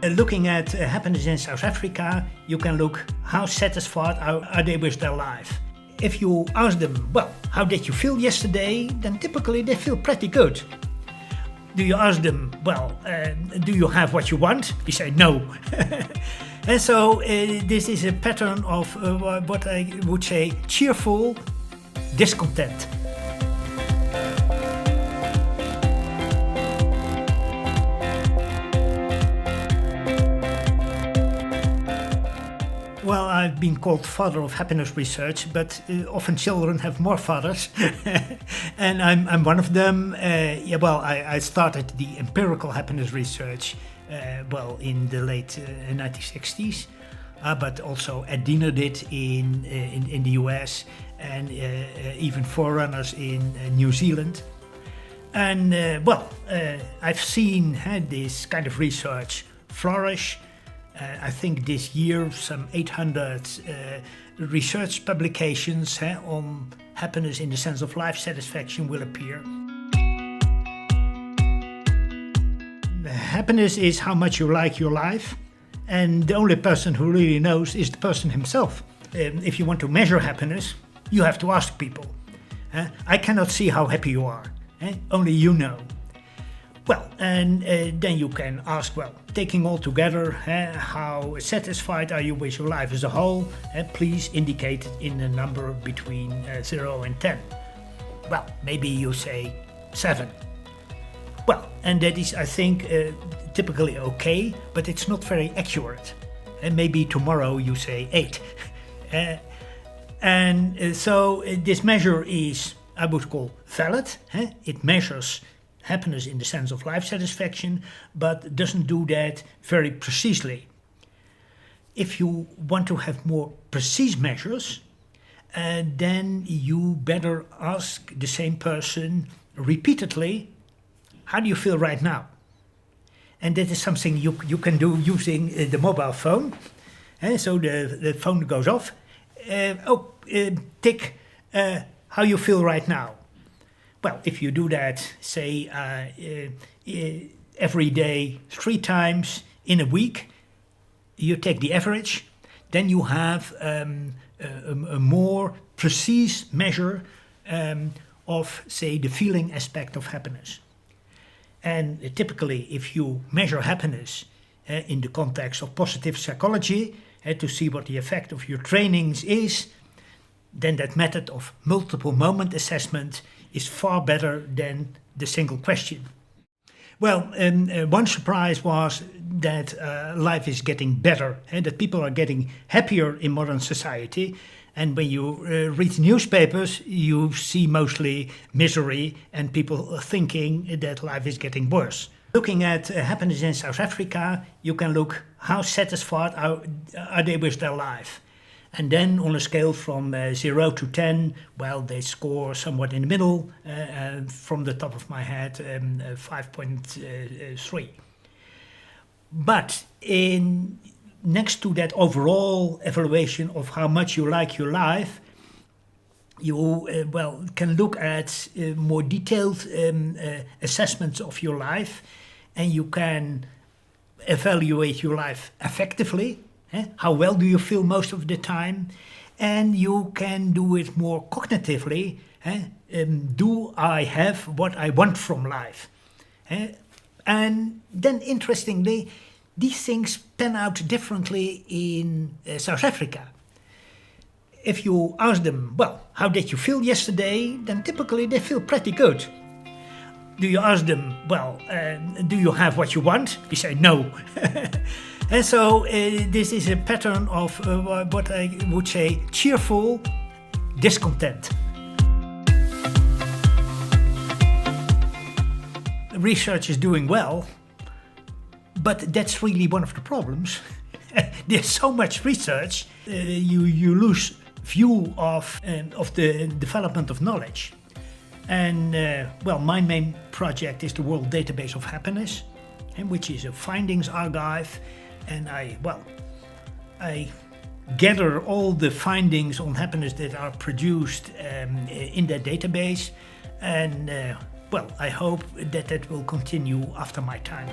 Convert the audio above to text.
Looking at happiness in South Africa, you can look how satisfied are they with their life. If you ask them, well, how did you feel yesterday? Then typically they feel pretty good. Do you ask them, well, do you have what you want? They say no. And so this is a pattern of what I would say cheerful discontent. Well, I've been called father of happiness research, but often children have more fathers, and I'm one of them. I started the empirical happiness research, in the late 1960s, but also Ed Diener did in the US, and even forerunners in New Zealand. And I've seen this kind of research flourish. I think this year some 800 research publications on happiness in the sense of life satisfaction will appear. Happiness is how much you like your life, and the only person who really knows is the person himself. If you want to measure happiness, you have to ask people. I cannot see how happy you are, only you know. Well, and then you can ask, well, taking all together, how satisfied are you with your life as a whole? Please indicate it in a number between 0 and 10. Well, maybe you say 7. Well, and that is, I think, typically okay, but it's not very accurate. And maybe tomorrow you say 8. So this measure is, I would call, valid. It measures happiness in the sense of life satisfaction, but doesn't do that very precisely. If you want to have more precise measures, then you better ask the same person repeatedly, how do you feel right now? And that is something you can do using the mobile phone. So the phone goes off. Tick, how you feel right now? Well, if you do that, say, every day 3 times in a week, you take the average, then you have a more precise measure of, say, the feeling aspect of happiness. And typically, if you measure happiness in the context of positive psychology, to see what the effect of your trainings is, then that method of multiple moment assessment is far better than the single question. Well, one surprise was that life is getting better, and that people are getting happier in modern society. And when you read newspapers, you see mostly misery and people thinking that life is getting worse. Looking at happiness in South Africa, you can look how satisfied are they with their life. And then on a scale from 0 to 10, well, they score somewhat in the middle, from the top of my head, 5.3. But next to that overall evaluation of how much you like your life, you can look at more detailed assessments of your life, and you can evaluate your life affectively. How well do you feel most of the time? And you can do it more cognitively. Do I have what I want from life? And then interestingly, these things pan out differently in South Africa. If you ask them, well, how did you feel yesterday? Then typically they feel pretty good. Do you ask them, well, do you have what you want? They say no. And so this is a pattern of what I would say cheerful discontent. Research is doing well, but that's really one of the problems. There's so much research, you lose view of the development of knowledge. And my main project is the World Database of Happiness, which is a findings archive. And I gather all the findings on happiness that are produced in that database. And I hope that will continue after my time.